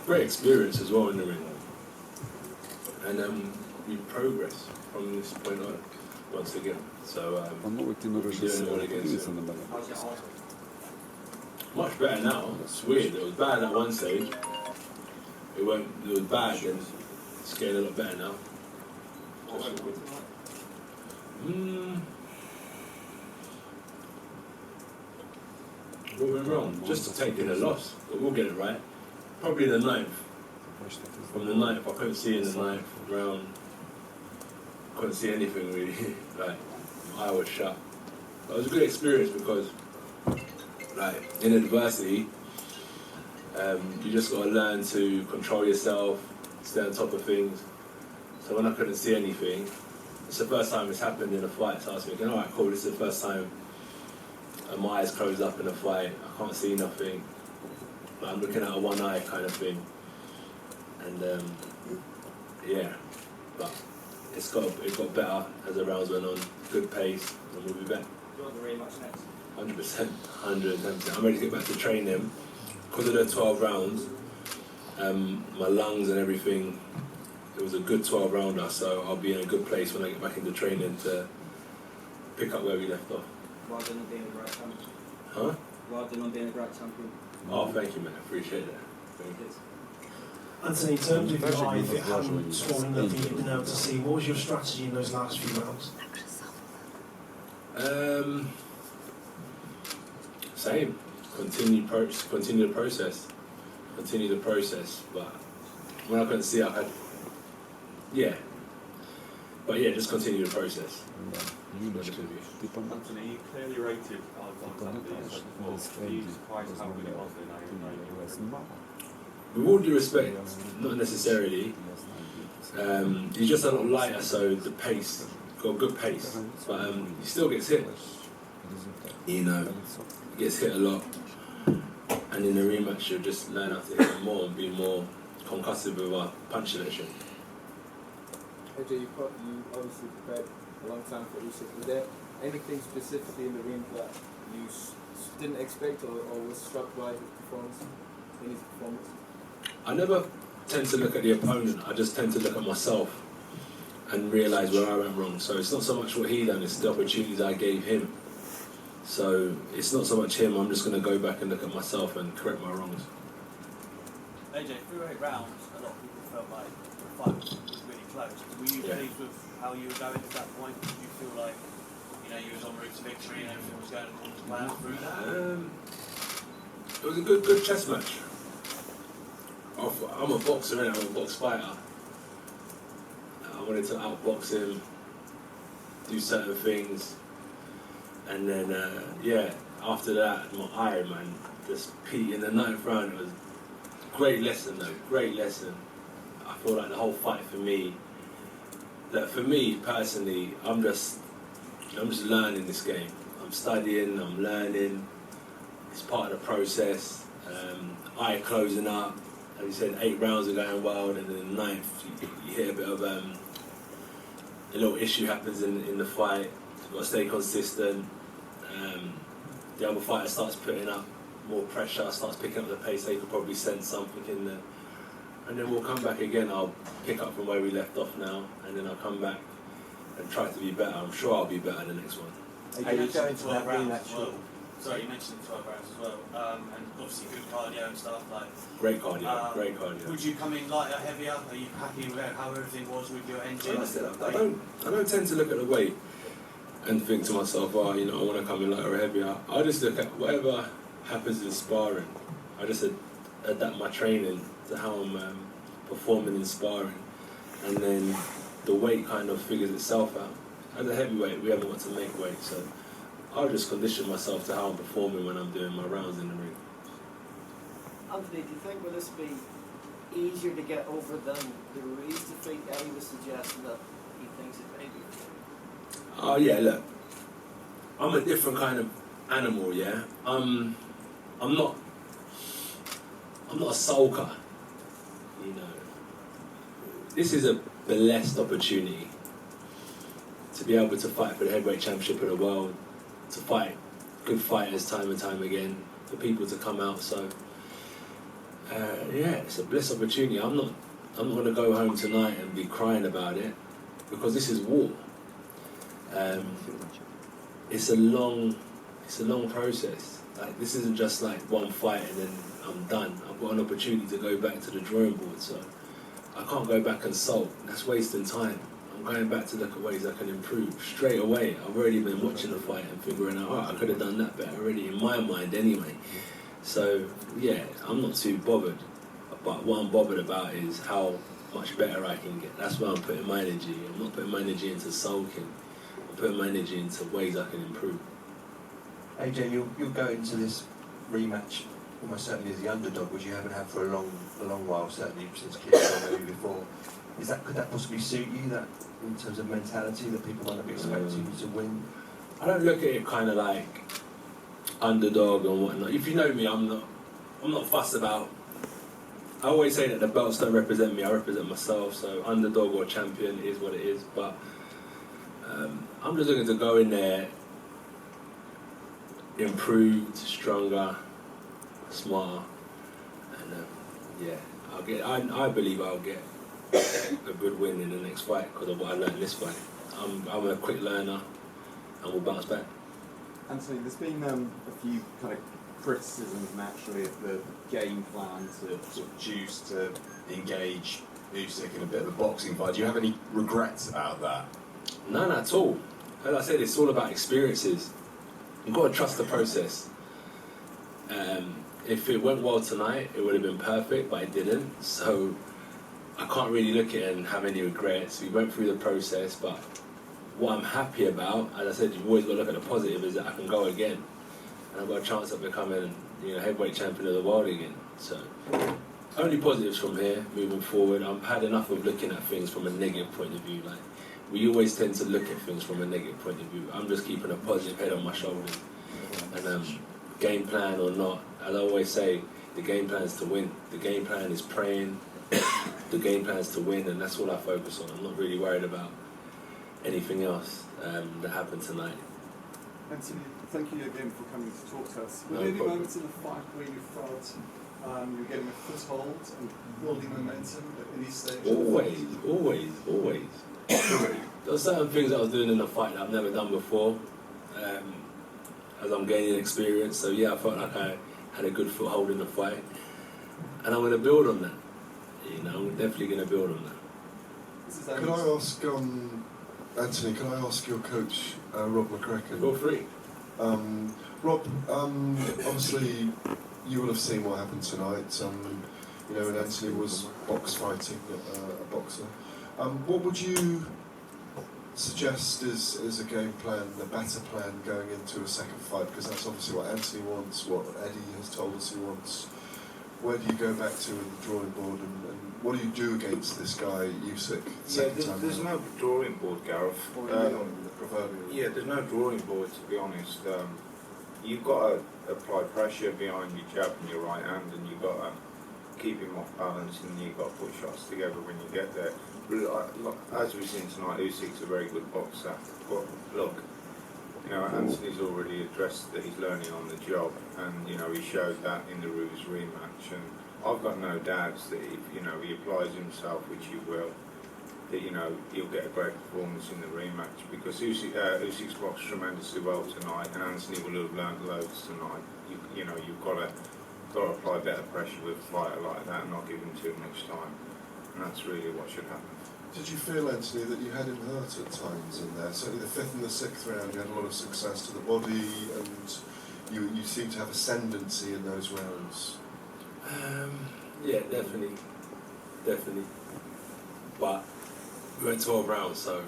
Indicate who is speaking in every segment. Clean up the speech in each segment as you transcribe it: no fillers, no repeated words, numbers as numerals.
Speaker 1: great experience as well in the ring. And we progress from this point on once again. So we're doing it all again soon. Much better now. It's weird. It was bad at one stage. It was bad, and it's getting a lot better now. What went wrong? Just taking a loss, but we'll get it right. Probably the 9th. From the 9th, I couldn't see in the 9th round. Couldn't see anything really. Like, my eye was shut. But it was a good experience because, like, in adversity, you just got to learn to control yourself, stay on top of things. So when I couldn't see anything, it's the first time it's happened in a fight, so I was thinking, alright, cool, this is the first time my eyes closed up in a fight, I can't see nothing. Like, I'm looking at a one eye kind of thing. And yeah, but it got better as the rounds went on, good pace, and we'll be back.
Speaker 2: Do you want the rematch next?
Speaker 1: 100%, 110%. I'm ready to get back to training. Because of the 12 rounds, my lungs and everything, it was a good 12 rounder, so I'll be in a good place when I get back into training to pick up where we left off.
Speaker 2: Rather than being a great champion.
Speaker 1: Huh?
Speaker 2: Rather than being a great champion.
Speaker 1: Oh, thank you, man. I appreciate that. Thank you.
Speaker 3: Anthony, in terms of your eye, if it hadn't swollen up and you'd been able to see, what was your strategy in those last few rounds?
Speaker 1: Same. Continue the process. Continue the process. But when I couldn't see, I had, yeah. But yeah, just continue the process.
Speaker 4: Anthony, you clearly rated Alexander before. Are you surprised how good it was in
Speaker 1: With all due respect, not necessarily. He's just a lot lighter, so the pace, got a good pace. But he still gets hit. You know, he gets hit a lot. And in the rematch, you'll just learn how to hit more and be more concussive with our punch selection.
Speaker 5: AJ, you obviously prepared a long time for Usyk. Was there anything specifically in the ring that you didn't expect or was struck by his performance?
Speaker 1: I never tend to look at the opponent, I just tend to look at myself and realise where I went wrong. So it's not so much what he done, it's the opportunities I gave him. So it's not so much him, I'm just going to go back and look at myself and correct my wrongs.
Speaker 2: AJ, through 8 rounds, a lot of people felt like the fight was really close. Were you pleased with how you were going at that point? Did you feel like, you was on route to victory and everything was going according to plan through that?
Speaker 1: It was a good chess match. I'm a boxer, and I'm a box fighter. I wanted to outbox him, do certain things, and then after that, my eye, man, just peaked in the 9th round. It was a great lesson, though, great lesson. I feel like the whole fight for me, that for me personally, I'm just learning this game. I'm studying, I'm learning. It's part of the process. Eye closing up. As you said, 8 rounds are going wild, and then the 9th, you hit a bit of a little issue happens in the fight. You've got to stay consistent. The other fighter starts putting up more pressure, starts picking up the pace. They could probably sense something in there. And then we'll come back again. I'll pick up from where we left off now, and then I'll come back and try to be better. I'm sure I'll be better the next one.
Speaker 2: You mentioned 12 rounds as well. Sorry, you mentioned 12 rounds as well. And obviously good cardio and stuff like.
Speaker 1: Great cardio, great cardio.
Speaker 2: Would you come in lighter, heavier? Are you happy with how everything was with your engine?
Speaker 1: I don't tend to look at the weight and think to myself, I want to come in lighter or heavier. I just look at whatever happens in sparring. I just adapt my training to how I'm performing in sparring, and then the weight kind of figures itself out. As a heavyweight, we haven't got to make weight, so I'll just condition myself to how I'm performing when I'm doing my rounds in the ring.
Speaker 6: Anthony, do you think will this be easier to get over than the Ruiz defeat? Eddie was suggesting that he thinks it may be.
Speaker 1: Oh yeah, look, I'm a different kind of animal, yeah. I'm not a sulker, This is a blessed opportunity to be able to fight for the heavyweight championship of the world, to fight good fighters time and time again, for people to come out. So Yeah, it's a blessed opportunity. I'm not going to go home tonight and be crying about it, because this is war. It's a long process. Like, this isn't just like one fight and then I'm done. I've got an opportunity to go back to the drawing board, so I can't go back and sulk. That's wasting time. I'm going back to look at ways I can improve straight away. I've already been watching the fight and figuring out, I could have done that better already, in my mind anyway. So yeah, I'm not too bothered. But what I'm bothered about is how much better I can get. That's where I'm putting my energy. I'm not putting my energy into sulking. I'm putting my energy into ways I can improve.
Speaker 7: AJ, you'll go into this rematch almost certainly as the underdog, which you haven't had for a long while, certainly since Kingston, maybe before. Could that possibly suit you, that in terms of mentality, that people might not be expecting you to win?
Speaker 1: I don't look at it kind of like underdog and whatnot. If you know me, I'm not fussed about. I always say that the belts don't represent me, I represent myself, so underdog or champion is what it is, but I'm just looking to go in there improved, stronger, smarter, and yeah, I believe I'll get a good win in the next fight because of what I learned in this fight. I'm a quick learner and we'll bounce back.
Speaker 8: Anthony, there's been a few kind of criticisms naturally of the game plan to sort of choose to engage Usyk in a bit of a boxing fight. Do you have any regrets about that?
Speaker 1: None at all. As I said, it's all about experiences. You've got to trust the process. If it went well tonight, it would have been perfect, but it didn't. So I can't really look at it and have any regrets. We went through the process, but what I'm happy about, as I said, you've always got to look at the positive, is that I can go again. And I've got a chance of becoming, heavyweight champion of the world again. So only positives from here, moving forward. I've had enough of looking at things from a negative point of view. Like, we always tend to look at things from a negative point of view. I'm just keeping a positive head on my shoulders. And game plan or not, as I always say, the game plan is to win. The game plan is praying. The game plan is to win, and that's all I focus on. I'm not really worried about anything else that happened tonight.
Speaker 9: Anthony, thank you again for coming to talk to us. Were
Speaker 1: No
Speaker 9: there any
Speaker 1: problem.
Speaker 9: moments in the fight where you felt you were getting a foothold and building momentum at any stage?
Speaker 1: Always. There are certain things I was doing in the fight that I've never done before, as I'm gaining experience. So yeah, I felt like I had a good foothold in the fight, and I'm going to build on that. I'm definitely going to build on that.
Speaker 10: Could I ask, Anthony, can I ask your coach, Rob McCracken?
Speaker 1: Feel free.
Speaker 10: Rob, obviously you will have seen what happened tonight, when Anthony was box fighting a boxer. What would you suggest is a game plan, a better plan going into a second fight? Because that's obviously what Anthony wants, what Eddie has told us he wants. Where do you go back to in the drawing board, and what do you do against this guy, Usyk?
Speaker 11: There's no drawing board, Gareth.
Speaker 10: There's
Speaker 11: no drawing board, to be honest. You've got to apply pressure behind your jab and your right hand, and you've got to keep him off balance, and you've got to put shots together when you get there. As we've seen tonight, Usyk's a very good boxer. But look, Anthony's already addressed that he's learning on the job, and he showed that in the Ruse rematch. And I've got no doubts that if he applies himself, which he will, that he'll get a great performance in the rematch, because Usyk's boxed tremendously well tonight, and Anthony will have learned loads tonight. You've got to apply better pressure with a fighter like that and not give him too much time, and that's really what should happen.
Speaker 10: Did you feel, Anthony, that you had him hurt at times in there? Certainly the 5th and the 6th round, you had a lot of success to the body, and you seemed to have ascendancy in those rounds.
Speaker 1: Yeah, definitely. But we went 12 rounds, so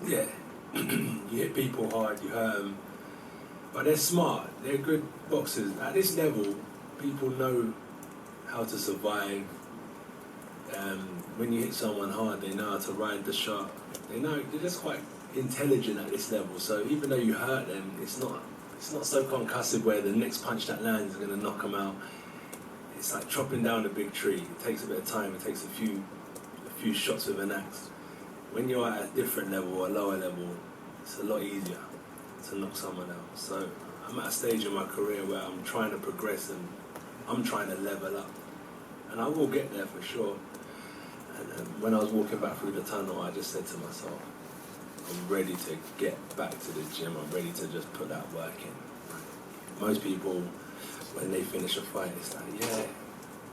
Speaker 1: yeah, you hit people hard, you hurt them, but they're smart, they're good boxers. At this level, people know how to survive. When you hit someone hard, they know how to ride the shot. They're just quite intelligent at this level, so even though you hurt them, it's not so concussive where the next punch that lands is going to knock them out. It's like chopping down a big tree. It takes a bit of time. It takes a few shots with an axe. When you're at a different level or a lower level, it's a lot easier to knock someone out. So I'm at a stage in my career where I'm trying to progress and I'm trying to level up. and I will get there for sure. And when I was walking back through the tunnel, I just said to myself, I'm ready to get back to the gym. I'm ready to just put that work in. Most people, when they finish a fight, it's like, yeah,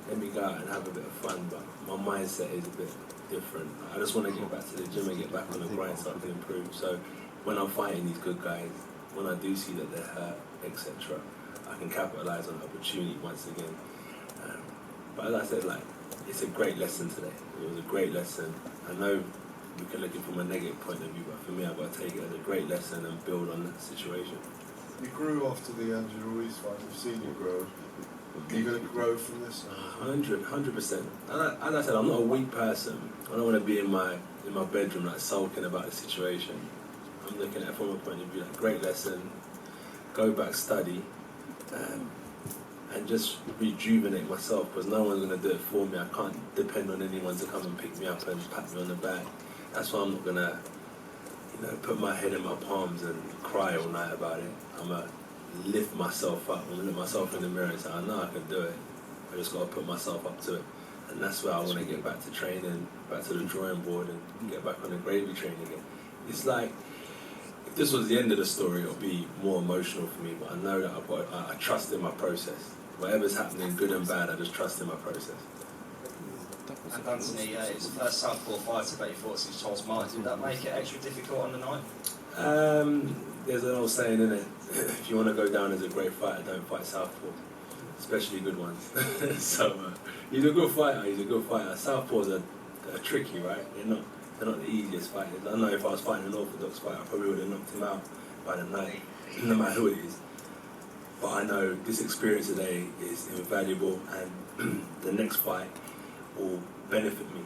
Speaker 1: let me go out and have a bit of fun, but my mindset is a bit different. I just want to get back to the gym and get back on the grind, start to improve. So when I'm fighting these good guys, when I do see that they're hurt, etc., I can capitalize on the opportunity once again. But as I said, like, it's a great lesson today. It was a great lesson. I know we can look at it from a negative point of view, but for me, I've got to take it as a great lesson and build on that situation.
Speaker 10: You grew after the Andrew Ruiz fight. We've seen you grow. Are you going to grow from this?
Speaker 1: 100%. As I said, I'm not a weak person. I don't want to be in my bedroom like sulking about the situation. I'm looking at it from a point of view, like, great lesson. Go back, study, and just rejuvenate myself, because no one's going to do it for me. I can't depend on anyone to come and pick me up and pat me on the back. That's why I'm not going to, put my head in my palms and cry all night about it. I'm going to lift myself up and look myself in the mirror and say, I know I can do it. I just got to put myself up to it. And that's where I want to get back to training, back to the drawing board, and get back on the gravy train again. It's like, if this was the end of the story, it would be more emotional for me, but I know that I trust in my process. Whatever's happening, good and bad, I just trust in my process.
Speaker 12: And Anthony, it's the first southpaw fighter that you fought since Charles Martin. Did that make it extra difficult on the night?
Speaker 1: There's an old saying, isn't it? If you want to go down as a great fighter, don't fight southpaw, especially good ones. So he's a good fighter. Southpaws are tricky, right? They're not the easiest fighters. I know if I was fighting an orthodox fighter, I probably would have knocked him out by the night, no matter who it is. But I know this experience today is invaluable, and the next fight will benefit me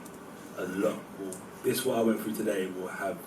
Speaker 1: a lot. What I went through today will have